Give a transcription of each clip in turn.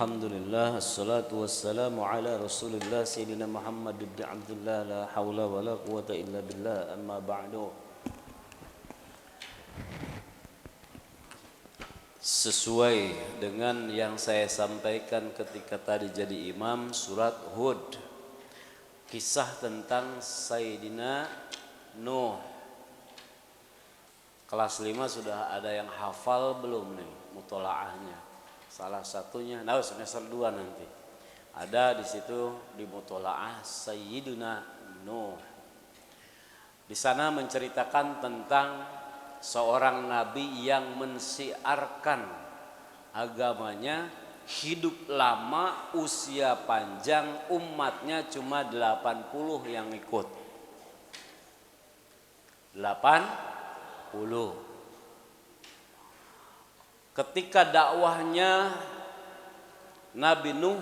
Alhamdulillah, assalatu wassalamu ala rasulillah Sayyidina Muhammad ibn Abdullah, la hawla wa la quwata illa billah, amma ba'du. Sesuai dengan yang saya sampaikan ketika tadi jadi imam, surat Hud, kisah tentang Sayyidina Nuh. Kelas 5 sudah ada yang hafal belum nih mutolaahnya? Salah satunya, nah semester 2 nanti ada di situ di mutolaah Sayyidina Nuh. Di sana menceritakan tentang seorang nabi yang mensiarkan agamanya, hidup lama, usia panjang, umatnya cuma 80 yang ikut. 80. Ketika dakwahnya, Nabi Nuh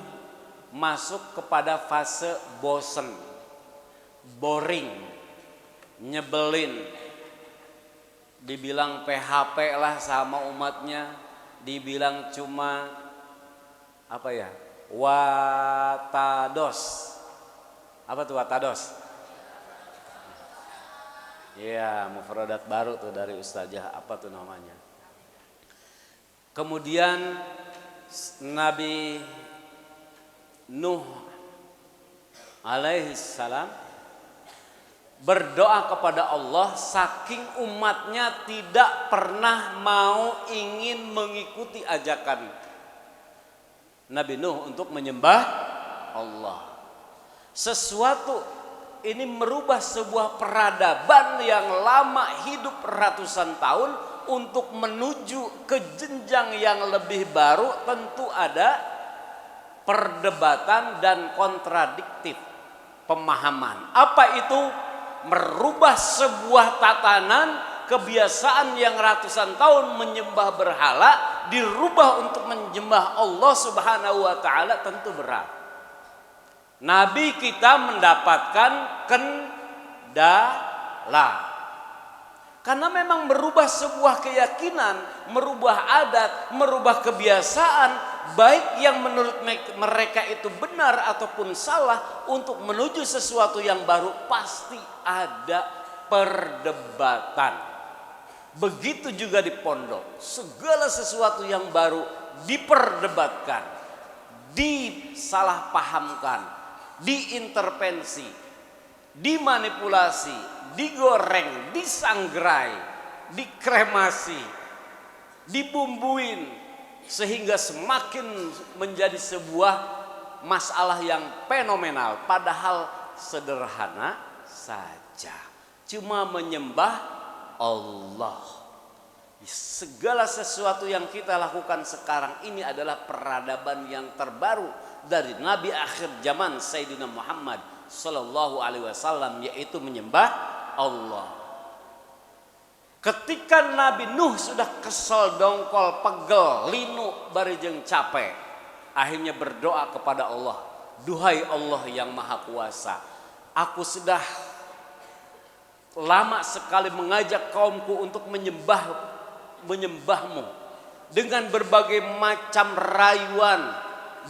masuk kepada fase bosen, boring, nyebelin. Dibilang PHP lah sama umatnya, dibilang cuma apa ya? Watados. Apa tuh watados? Iya, mufradat baru tuh dari ustazah, apa tuh namanya? Kemudian Nabi Nuh alaihi salam berdoa kepada Allah saking umatnya tidak pernah mau ingin mengikuti ajakan Nabi Nuh untuk menyembah Allah. Sesuatu ini merubah sebuah peradaban yang lama hidup ratusan tahun untuk menuju ke jenjang yang lebih baru, tentu ada perdebatan dan kontradiktif pemahaman. Apa itu? Merubah sebuah tatanan kebiasaan yang ratusan tahun menyembah berhala dirubah untuk menyembah Allah Subhanahu wa taala, tentu berat. Nabi kita mendapatkan kendala. Karena memang merubah sebuah keyakinan, merubah adat, merubah kebiasaan, baik yang menurut mereka itu benar ataupun salah, untuk menuju sesuatu yang baru pasti ada perdebatan. Begitu juga di pondok, segala sesuatu yang baru diperdebatkan, disalahpahamkan, diintervensi, dimanipulasi, digoreng, disangrai, dikremasi, dibumbuin, sehingga semakin menjadi sebuah masalah yang fenomenal, padahal sederhana saja, cuma menyembah Allah. Segala sesuatu yang kita lakukan sekarang ini adalah peradaban yang terbaru dari Nabi akhir zaman Sayyidina Muhammad Sallallahu Alaihi Wasallam, yaitu menyembah Allah. Ketika Nabi Nuh sudah kesel, dongkol, pegel, linu, barijeng capek, akhirnya berdoa kepada Allah, duhai Allah yang maha kuasa, aku sudah lama sekali mengajak kaumku untuk menyembahmu dengan berbagai macam rayuan,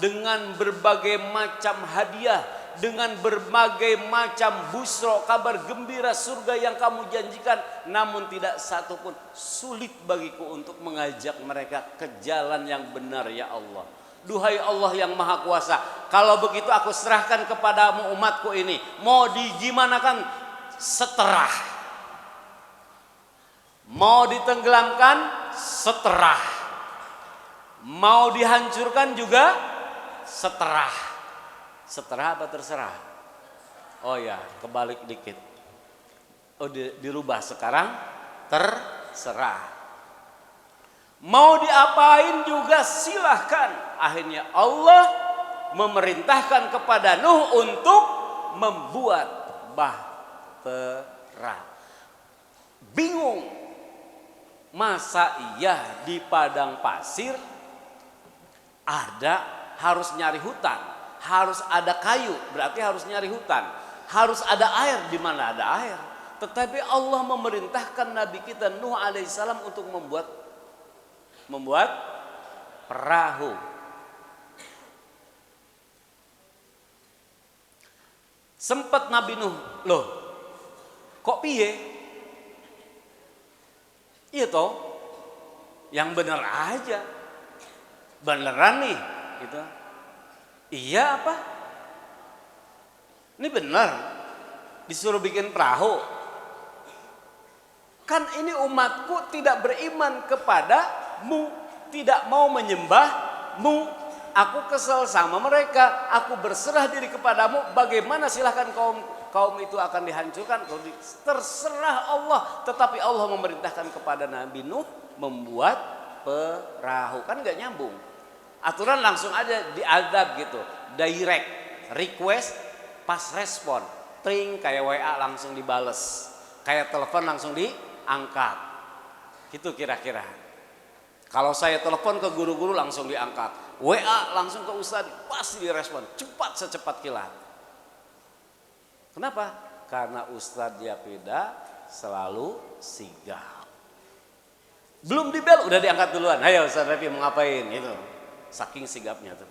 dengan berbagai macam hadiah, dengan berbagai macam busro, kabar gembira surga yang kamu janjikan, namun tidak satu pun sulit bagiku untuk mengajak mereka ke jalan yang benar ya Allah. Duhai Allah yang maha kuasa, kalau begitu aku serahkan kepadamu umatku ini, mau digimanakan seterah, mau ditenggelamkan seterah, mau dihancurkan juga seterah. Seterah apa terserah? Oh ya, kebalik dikit. Oh, dirubah sekarang terserah. Mau diapain juga silahkan. Akhirnya Allah memerintahkan kepada Nuh untuk membuat bahtera. Bingung. Masa iya di padang pasir harus nyari hutan? Harus ada kayu, berarti harus nyari hutan. Harus ada air, di mana ada air. Tetapi Allah memerintahkan Nabi kita Nuh alaihissalam untuk membuat perahu. Sempet Nabi Nuh, loh kok piye? Iya toh, yang bener aja, beneran nih gitu. Iya apa? Ini bener disuruh bikin perahu. Kan ini umatku tidak beriman kepadamu, tidak mau menyembahmu. Aku kesel sama mereka, aku berserah diri kepadamu. Bagaimana silahkan kaum itu akan dihancurkan? Terserah Allah. Tetapi Allah memerintahkan kepada Nabi Nuh membuat perahu. Kan gak nyambung. Aturan langsung aja diadab gitu. Direct, request, pas respon. Tring kayak WA langsung dibales. Kayak telepon langsung diangkat. Gitu kira-kira. Kalau saya telepon ke guru-guru langsung diangkat. WA langsung ke ustadz pasti direspon. Cepat secepat kilat. Kenapa? Karena ustadz Yapida selalu sigap. Belum dibel udah diangkat duluan. Ayo Ustadz Repi mau ngapain? Gitu. Saking sigapnya tuh.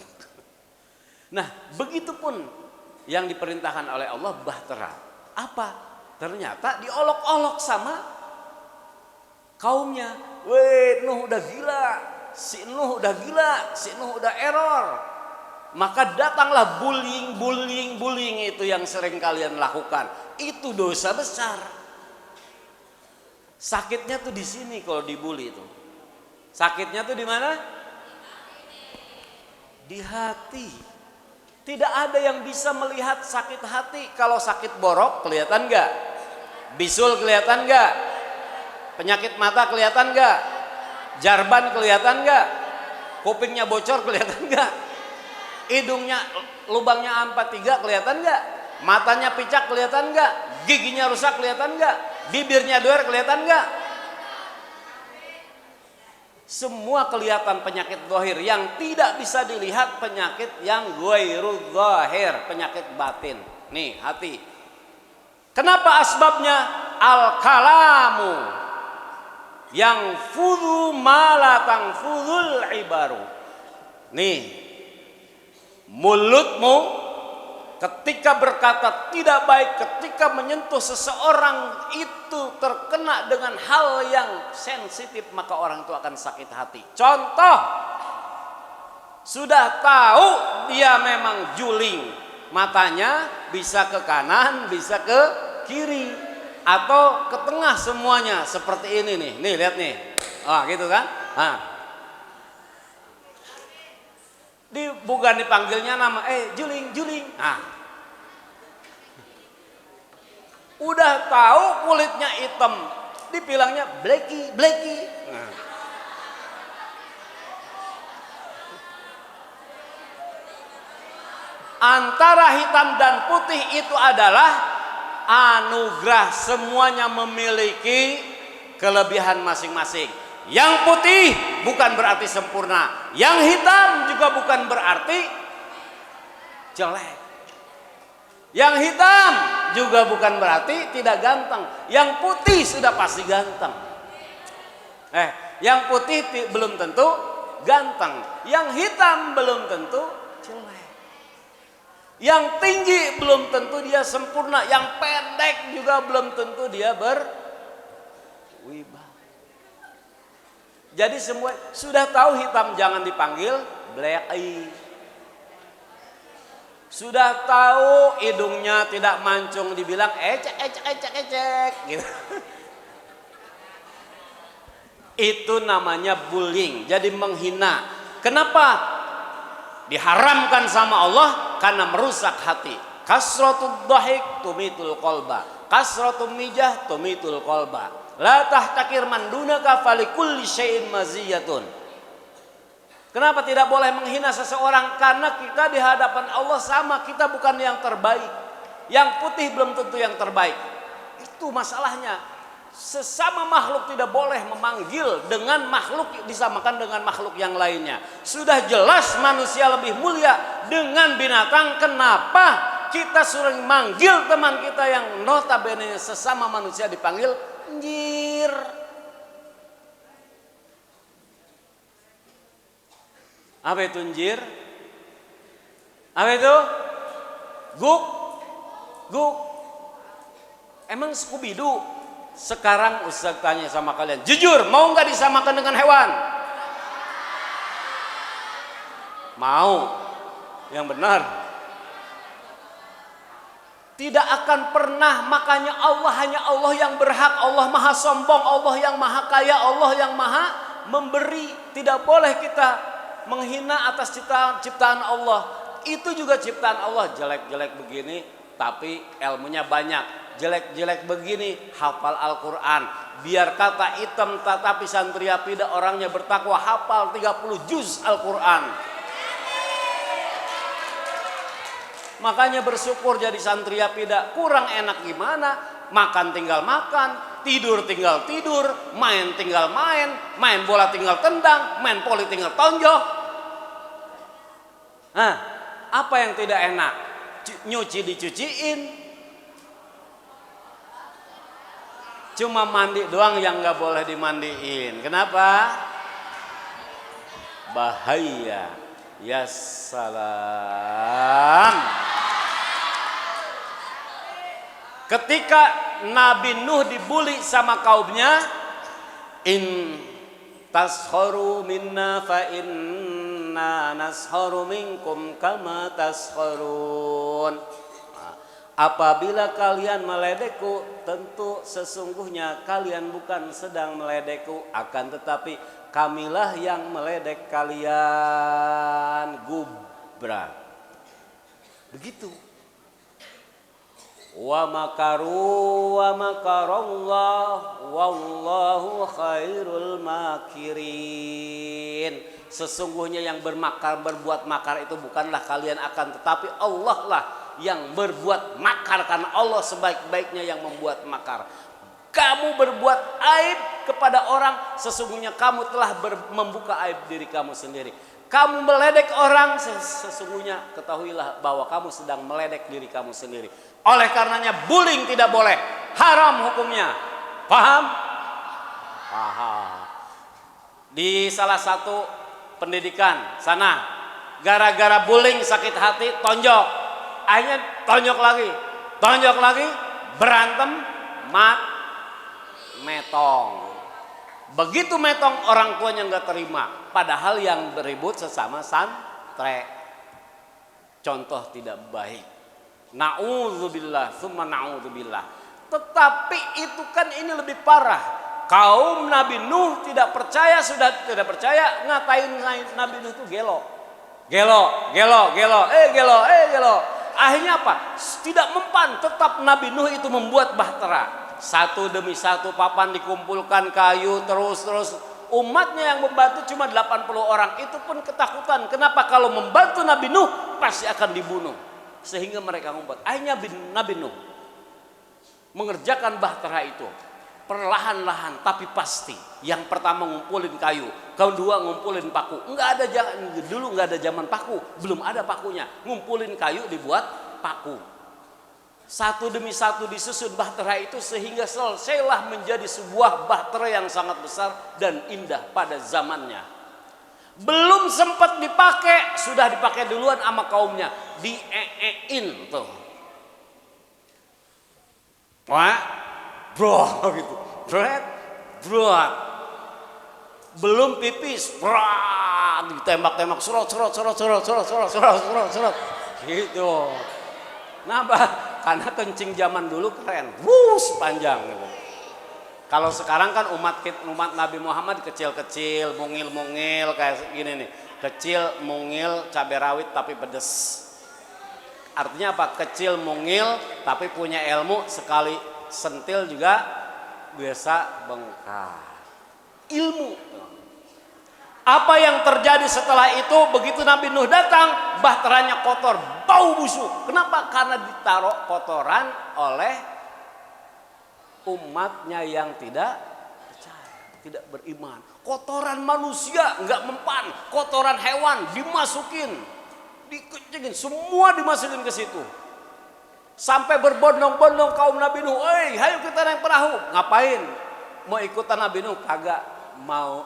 Nah, begitupun yang diperintahkan oleh Allah bahtera. Apa? Ternyata diolok-olok sama kaumnya. Weh, Nuh udah gila. Si Nuh udah gila, si Nuh udah error. Maka datanglah bullying itu yang sering kalian lakukan. Itu dosa besar. Sakitnya tuh di sini kalau dibully itu. Sakitnya tuh di mana? Di hati. Tidak ada yang bisa melihat sakit hati. Kalau sakit borok kelihatan nggak? Bisul kelihatan nggak? Penyakit mata kelihatan nggak? Jarban kelihatan nggak? Kupingnya bocor kelihatan nggak? Hidungnya lubangnya A43 kelihatan nggak? Matanya picak kelihatan nggak? Giginya rusak kelihatan nggak? Bibirnya doer kelihatan nggak? Semua kelihatan penyakit zahir. Yang tidak bisa dilihat penyakit yang ghairu zahir, penyakit batin. Nih hati. Kenapa asbabnya? Al-kalamu yang fudu malatang fudul ibaru. Nih, mulutmu ketika berkata tidak baik, ketika menyentuh seseorang itu terkena dengan hal yang sensitif, maka orang itu akan sakit hati. Contoh, sudah tahu dia memang juling, matanya bisa ke kanan, bisa ke kiri, atau ke tengah semuanya seperti ini nih. Nih lihat nih. Ah, gitu kan? Nah. Bukan dipanggilnya nama juling. Nah. Udah tahu kulitnya hitam, dibilangnya blacky. Nah. Antara hitam dan putih itu adalah anugerah, semuanya memiliki kelebihan masing-masing. Yang putih bukan berarti sempurna, yang hitam juga bukan berarti jelek. Yang hitam juga bukan berarti tidak ganteng. Yang putih sudah pasti ganteng. Yang putih belum tentu ganteng, yang hitam belum tentu jelek. Yang tinggi belum tentu dia sempurna, yang pendek juga belum tentu dia berwibawa. Jadi semua sudah tahu hitam jangan dipanggil blacky. Sudah tahu hidungnya tidak mancung dibilang ecek gitu. Itu namanya bullying, jadi menghina. Kenapa? Diharamkan sama Allah karena merusak hati. Kasratud dhahik tumitul qalba, kasratul mijah tumitul qalba. La tahtakir man dunaka falikulli syai'in maziyatun. Kenapa tidak boleh menghina seseorang? Karena kita di hadapan Allah sama, kita bukan yang terbaik. Yang putih belum tentu yang terbaik. Itu masalahnya. Sesama makhluk tidak boleh memanggil dengan makhluk disamakan dengan makhluk yang lainnya. Sudah jelas manusia lebih mulia dengan binatang. Kenapa kita sering manggil teman kita yang notabene sesama manusia dipanggil njir? Apa itu njir? Apa itu? Guk? Gu, emang Scooby-Doo? Sekarang Ustaz tanya sama kalian, jujur, mau nggak disamakan dengan hewan? Mau. Yang benar. Tidak akan pernah, makanya Allah hanya Allah yang berhak, Allah maha sombong, Allah yang maha kaya, Allah yang maha memberi. Tidak boleh kita menghina atas ciptaan Allah. Itu juga ciptaan Allah, jelek-jelek begini tapi ilmunya banyak. Jelek-jelek begini hafal Al-Quran. Biar kata hitam tetapi santriapida orangnya bertakwa, hafal 30 juz Al-Quran. Makanya bersyukur jadi santriapida. Kurang enak gimana? Makan tinggal makan, tidur tinggal tidur, main tinggal main bola tinggal tendang, main poli tinggal tonjok. Nah, apa yang tidak enak? Nyuci dicuciin. Cuma mandi doang yang nggak boleh dimandiin. Kenapa? Bahaya. Ya salam. Ketika Nabi Nuh dibully sama kaumnya, in tasharu minna fa inna nasharu minkum kama tasharun. Apabila kalian meledekku, tentu sesungguhnya kalian bukan sedang meledekku, akan tetapi kamilah yang meledek kalian. Gubrak. Begitu. Wa makaru wa makarallah wallahu khairul makirin. Sesungguhnya yang berbuat makar itu bukanlah kalian, akan tetapi Allah lah yang berbuat makar, karena Allah sebaik-baiknya yang membuat makar. Kamu berbuat aib kepada orang, sesungguhnya kamu telah membuka aib diri kamu sendiri. Kamu meledek orang, sesungguhnya ketahuilah bahwa kamu sedang meledek diri kamu sendiri. Oleh karenanya bullying tidak boleh, haram hukumnya. Paham? Paham. Di salah satu pendidikan sana, gara-gara bullying sakit hati, tonjok. Akhirnya tonjok lagi, berantem, metong. Begitu metong, orang tuanya nggak terima. Padahal yang beribut sesama santri. Contoh tidak baik. Na'udzubillah, summa na'udzubillah. Tetapi itu kan ini lebih parah. Kaum Nabi Nuh tidak percaya, sudah tidak percaya, ngatain Nabi Nuh itu gelo. Akhirnya apa? Tidak mempan, tetap Nabi Nuh itu membuat bahtera. Satu demi satu papan dikumpulkan, kayu terus. Umatnya yang membantu cuma 80 orang. Itu pun ketakutan. Kenapa? Kalau membantu Nabi Nuh pasti akan dibunuh. Sehingga mereka ngumpet. Akhirnya Nabi Nuh mengerjakan bahtera itu perlahan-lahan tapi pasti. Yang pertama ngumpulin kayu, kedua ngumpulin paku. Dulu nggak ada zaman paku, belum ada pakunya. Ngumpulin kayu dibuat paku. Satu demi satu disusun bahtera itu sehingga selesailah menjadi sebuah bahtera yang sangat besar dan indah pada zamannya. Belum sempat dipakai, sudah dipakai duluan sama kaumnya. Dieein tuh. Wah, bro gitu. Bro. Belum pipis, ditembak-tembak, serot. Gitu. Kenapa? Karena kencing zaman dulu keren, panjang gitu. Kalau sekarang kan umat Nabi Muhammad kecil-kecil, mungil-mungil kayak gini nih. Kecil, mungil, cabai rawit tapi pedes. Artinya apa? Kecil, mungil tapi punya ilmu, sekali sentil juga biasa bengkak. Ilmu. Apa yang terjadi setelah itu? Begitu Nabi Nuh datang, bahteranya kotor, bau busuk. Kenapa? Karena ditaruh kotoran oleh umatnya yang tidak percaya, tidak beriman. Kotoran manusia nggak mempan, kotoran hewan dimasukin, dikencingin, semua dimasukin ke situ. Sampai berbondong-bondong kaum Nabi Nuh, ayo kita naik perahu. Ngapain? Mau ikutan Nabi Nuh? Kagak, mau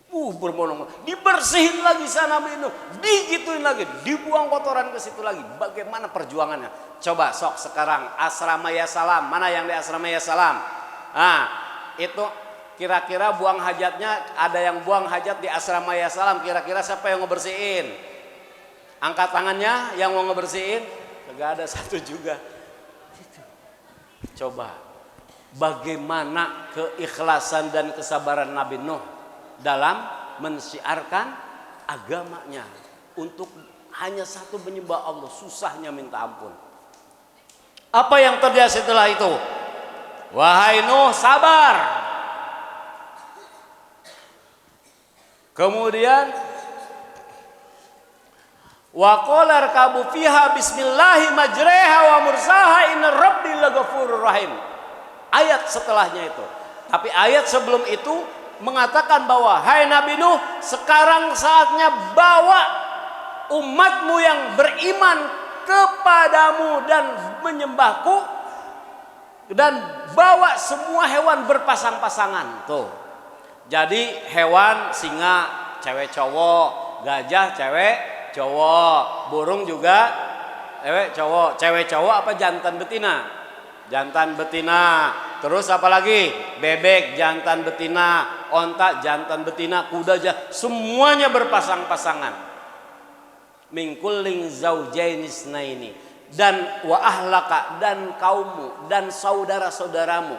Berbondong-bondong, dibersihin lagi sana Nabi Nuh, digituin lagi, dibuang kotoran ke situ lagi. Bagaimana perjuangannya? Coba sok sekarang asrama ya salam, mana yang di asrama ya salam? Nah, itu kira-kira buang hajatnya, ada yang buang hajat di asrama ya salam, kira-kira siapa yang ngebersihin? Angkat tangannya yang mau ngebersihin. Gak ada satu juga. Coba bagaimana keikhlasan dan kesabaran Nabi Nuh dalam mensiarkan agamanya untuk hanya satu menyembah Allah, susahnya minta ampun. Apa yang terjadi setelah itu? Wahai Nuh, sabar. Kemudian wa qala rkabu fiha bismillahi majreha wa mursaha inna rabbi laghafurur rahim. Ayat setelahnya itu. Tapi ayat sebelum itu mengatakan bahwa hai Nabi Nuh, sekarang saatnya bawa umatmu yang beriman kepadamu dan menyembahku, dan bawa semua hewan berpasang-pasangan. Tuh. Jadi hewan singa cewek cowok, gajah cewek cowok, burung juga cewek cowok apa jantan betina? Jantan betina. Terus apa lagi? Bebek jantan betina, onta jantan betina, kuda semuanya berpasang-pasangan. Min kulling zaujainisnaini, dan wa ahlaka, dan kaummu dan saudara-saudaramu.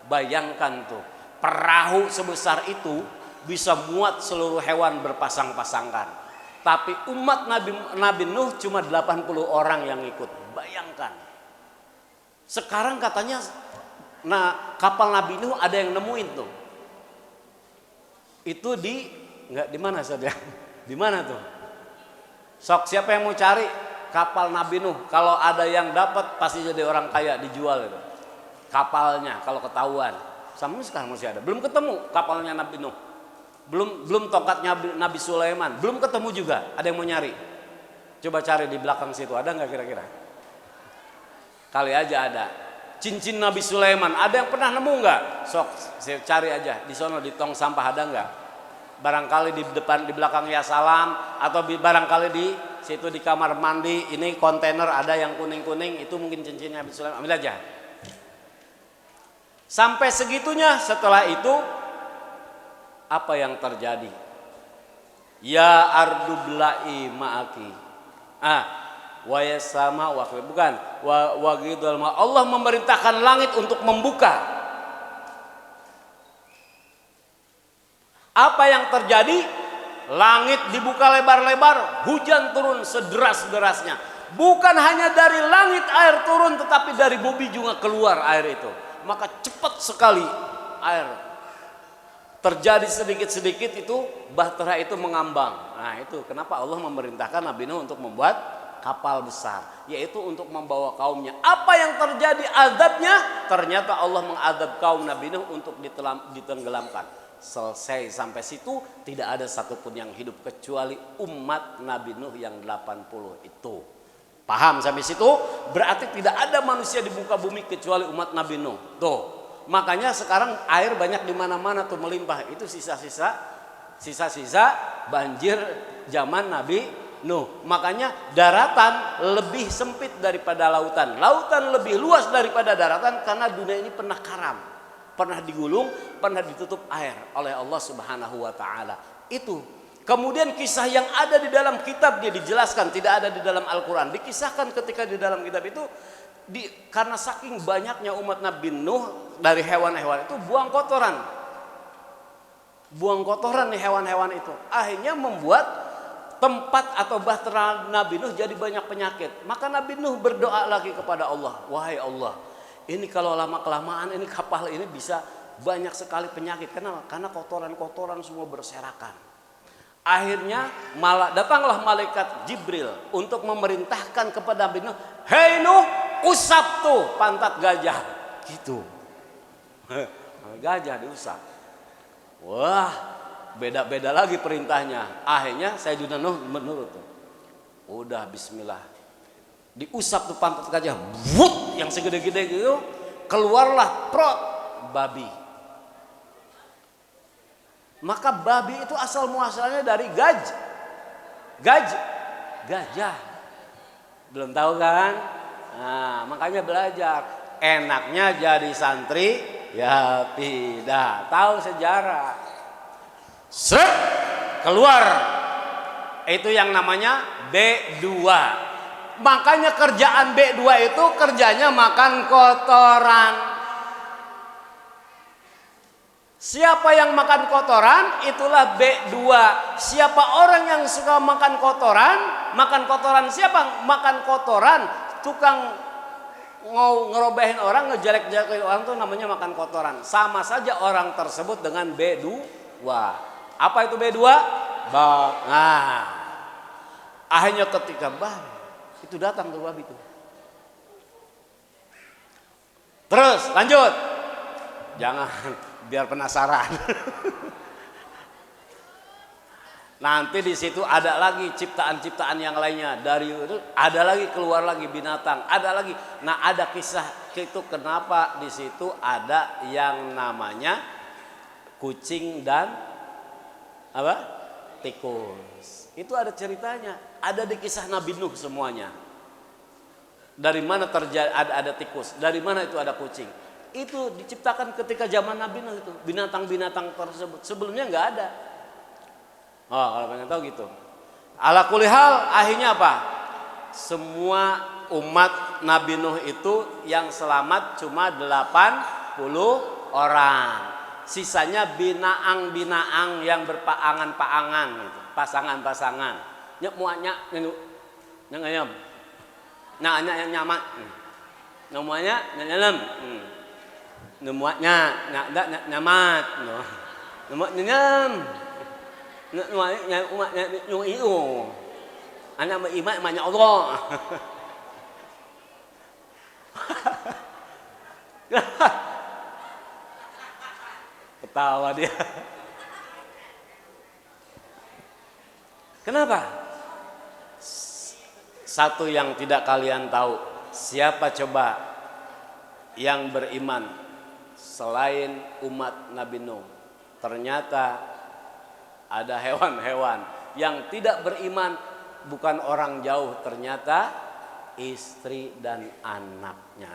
Bayangkan tuh, perahu sebesar itu bisa muat seluruh hewan berpasang-pasangan. Tapi umat Nabi Nuh cuma 80 orang yang ikut. Bayangkan. Sekarang katanya kapal Nabi Nuh ada yang nemuin tuh. Itu di mana saudara? Di mana tuh? Sok siapa yang mau cari kapal Nabi Nuh? Kalau ada yang dapat pasti jadi orang kaya, dijual itu. Kapalnya kalau ketahuan. Sampai sekarang masih ada. Belum ketemu kapalnya Nabi Nuh. Belum tongkatnya Nabi Sulaiman. Belum ketemu juga. Ada yang mau nyari? Coba cari di belakang situ. Ada nggak kira-kira? Kali aja ada. Cincin Nabi Sulaiman, ada yang pernah nemu nggak? Sok, saya cari aja di sono di tong sampah, ada nggak? Barangkali di depan, di belakang ya salam, atau barangkali di situ di kamar mandi. Ini kontainer ada yang kuning-kuning, itu mungkin cincin Nabi Sulaiman. Ambil aja. Sampai segitunya. Setelah itu apa yang terjadi? Ya ardu bla'i ma'aki. Wa yasama wa bukan wa ghidul ma. Allah memerintahkan langit untuk membuka. Apa yang terjadi? Langit dibuka lebar-lebar, hujan turun sederas-derasnya. Bukan hanya dari langit air turun, tetapi dari bumi juga keluar air itu. Maka cepat sekali air terjadi sedikit-sedikit, itu bahtera itu mengambang. Nah, itu kenapa Allah memerintahkan Nabi Nuh untuk membuat kapal besar, yaitu untuk membawa kaumnya. Apa yang terjadi azabnya? Ternyata Allah mengadab kaum Nabi Nuh untuk ditenggelamkan. Selesai sampai situ, tidak ada satupun yang hidup kecuali umat Nabi Nuh yang 80 itu. Paham sampai situ? Berarti tidak ada manusia di muka bumi kecuali umat Nabi Nuh. Tuh. Makanya sekarang air banyak di mana-mana tuh melimpah. Itu sisa-sisa banjir zaman Nabi Nuh. Makanya daratan lebih sempit daripada lautan. Lautan lebih luas daripada daratan karena dunia ini pernah karam, pernah digulung, pernah ditutup air oleh Allah Subhanahu wa taala. Itu. Kemudian kisah yang ada di dalam kitab dia dijelaskan, tidak ada di dalam Al-Qur'an. Dikisahkan ketika di dalam kitab itu karena saking banyaknya umat Nabi Nuh dari hewan-hewan itu buang kotoran. Buang kotoran nih hewan-hewan itu. Akhirnya membuat tempat atau bahtera Nabi Nuh jadi banyak penyakit. Maka Nabi Nuh berdoa lagi kepada Allah, wahai Allah, ini kalau lama-kelamaan ini kapal ini bisa banyak sekali penyakit. Karena kotoran-kotoran semua berserakan. Akhirnya datanglah malaikat Jibril untuk memerintahkan kepada Nabi Nuh, hei Nuh, usap tuh pantat gajah. Gitu. Gajah diusap. Wah, beda-beda lagi perintahnya. Akhirnya Sayyidina Nuh menurut. Udah bismillah. Diusap tuh pantat gajah. Wut, yang segede-gede gitu, keluarlah prot babi. Maka babi itu asal muasalnya dari gajah. Belum tahu kan? Nah, makanya belajar. Enaknya jadi santri ya tidak tahu sejarah. Seret keluar. Itu yang namanya B2. Makanya kerjaan B2 itu kerjanya makan kotoran. Siapa yang makan kotoran itulah B2. Siapa orang yang suka makan kotoran siapa? Makan kotoran, tukang ngerobehin orang, ngejelek-jelekin orang itu namanya makan kotoran. Sama saja orang tersebut dengan B2. Apa itu B2? Nah, akhirnya ketika itu datang tuh babi itu. Terus lanjut. Jangan biar penasaran. Nanti di situ ada lagi ciptaan-ciptaan yang lainnya. Dari itu ada lagi keluar lagi binatang, ada lagi. Nah, ada kisah itu kenapa di situ ada yang namanya kucing dan apa? Tikus. Itu ada ceritanya. Ada di kisah Nabi Nuh semuanya. Dari mana terjadi ada tikus? Dari mana itu ada kucing? Itu diciptakan ketika zaman Nabi Nuh itu. Binatang-binatang tersebut sebelumnya nggak ada. Oh, kalau pengen tahu gitu. Ala kulli hal akhirnya apa? Semua umat Nabi Nuh itu yang selamat cuma 80 orang. Sisanya binaang-binaang yang berpaangan-paangan gitu. Pasangan-pasangan. Nyek muanya nyek nyamat. Namanya nyalam. Nemuatnya nyamat. Nemuat nyam. Nemuatnya umatnya itu. Anak beriman banyak Allah. Ketawa dia. Kenapa? Satu yang tidak kalian tahu, siapa coba yang beriman selain umat Nabi Nuh? Ternyata ada hewan-hewan yang tidak beriman, bukan orang jauh, ternyata istri dan anaknya.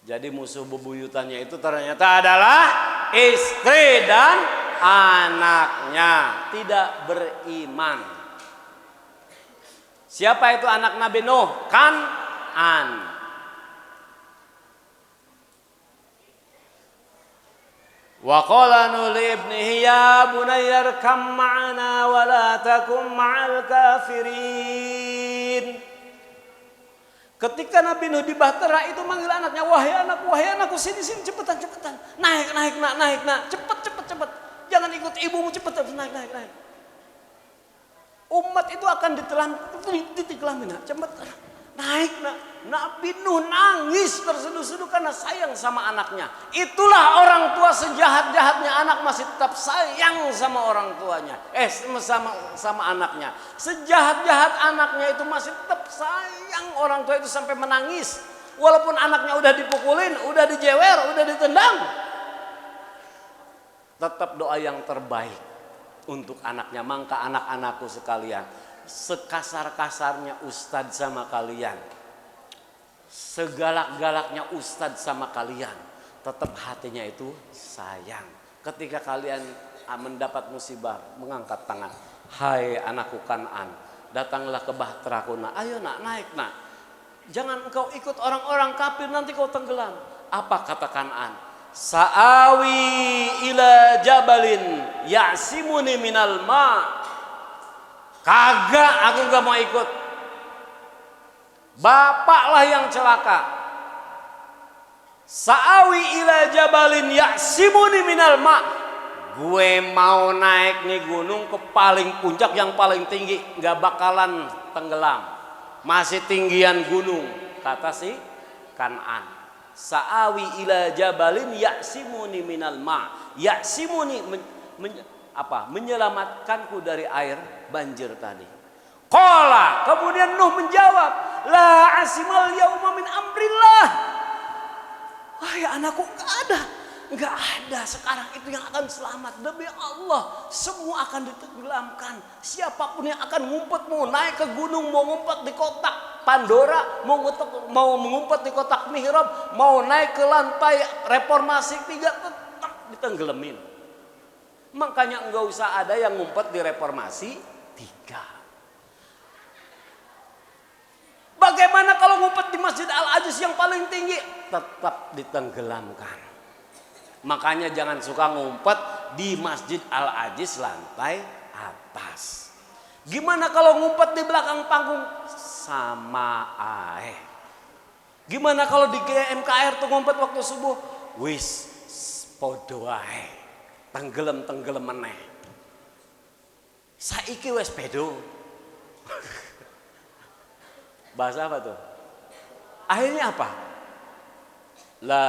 Jadi musuh bebuyutannya itu ternyata adalah istri dan anaknya, tidak beriman. Siapa itu anak Nabi Nuh? Kan'an. Wa qala Nuh li ibnihi ya bunayya irkam ma'ana wa la takum ma'al kafirin. Ketika Nabi Nuh di bahtera itu manggil anaknya, wahai anakku, sini cepetan, naik nak, cepet, jangan ikut ibumu, cepet, naik. Umat itu akan ditenggelam, cepet, naik nak. Nabi Nuh nangis terseduh-seduh karena sayang sama anaknya. Itulah orang tua sejahat-jahatnya anak masih tetap sayang sama orang tuanya. Sama anaknya. Sejahat-jahat anaknya itu masih tetap sayang orang tua itu sampai menangis. Walaupun anaknya udah dipukulin, udah dijewer, udah ditendang. Tetap doa yang terbaik untuk anaknya. Maka anak-anakku sekalian, sekasar-kasarnya ustadz sama kalian, segalak-galaknya ustadz sama kalian, tetap hatinya itu sayang. Ketika kalian mendapat musibah, mengangkat tangan, hai anakku Kan'an, datanglah ke bahteraku nak. Ayo nak, naik nak. Jangan engkau ikut orang-orang kafir, nanti kau tenggelam. Apa kata Kan'an? Sa'awi ila jabalin ya'simuni minal ma. Kagak, aku gak mau ikut. Bapaklah yang celaka. Sa'awi ila jabalin ya'simuni minal ma. Gue mau naik nih gunung ke paling puncak yang paling tinggi, gak bakalan tenggelam. Masih tinggian gunung, kata si Kan'an. Sa'awi ila jabalin ya'simuni minal ma. Ya'simuni menyelamatkanku dari air banjir tadi. Qala, kemudian Nuh menjawab, la asimal yauma min amrillah. Wahai anakku, enggak Enggak ada sekarang itu yang akan selamat. Demi Allah, semua akan ditenggelamkan. Siapapun yang akan ngumpet, mau naik ke gunung, mau ngumpet di kotak Pandora, mau mengumpet di kotak mihrab, mau naik ke lantai reformasi 3, tetap ditenggelamin. Makanya enggak usah ada yang ngumpet di reformasi 3. Bagaimana kalau ngumpet di Masjid Al-Aziz yang paling tinggi? Tetap ditenggelamkan. Makanya jangan suka ngumpet di Masjid Al-Aziz lantai atas. Gimana kalau ngumpet di belakang panggung? Sama ae. Gimana kalau di GMKR tuh ngumpet waktu subuh? Wis podo ae. Tenggelam meneh. Saiki wis pedo. Bahasa apa tuh? Akhirnya apa? La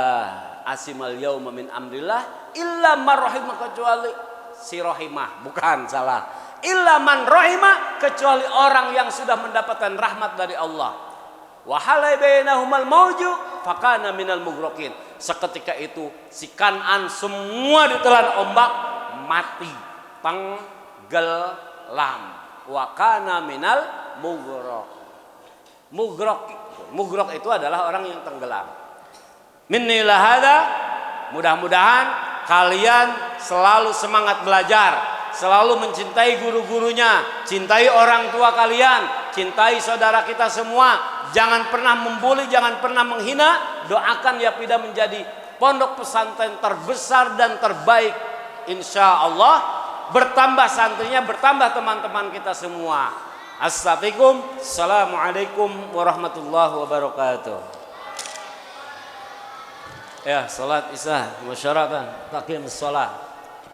asimal yauma min amrillah illa man rahimah, kecuali si rahimah, bukan salah. Illa man rahimah, kecuali orang yang sudah mendapatkan rahmat dari Allah. Wa halai bainahumal mauju fakana minal mughraqin. Seketika itu si Kan'an semua ditelan ombak, mati, tenggelam. Wa kana minal mughraq. Mughraq itu adalah orang yang tenggelam. Minni lahada, mudah-mudahan kalian selalu semangat belajar, selalu mencintai guru-gurunya, cintai orang tua kalian, cintai saudara kita semua, jangan pernah membuli, jangan pernah menghina. Doakan Yapida menjadi pondok pesantren terbesar dan terbaik, insya Allah. Bertambah santrinya, bertambah teman-teman kita semua. Assalamualaikum warahmatullahi wabarakatuh. Ya, salat isya, masyarakat, taqim salat.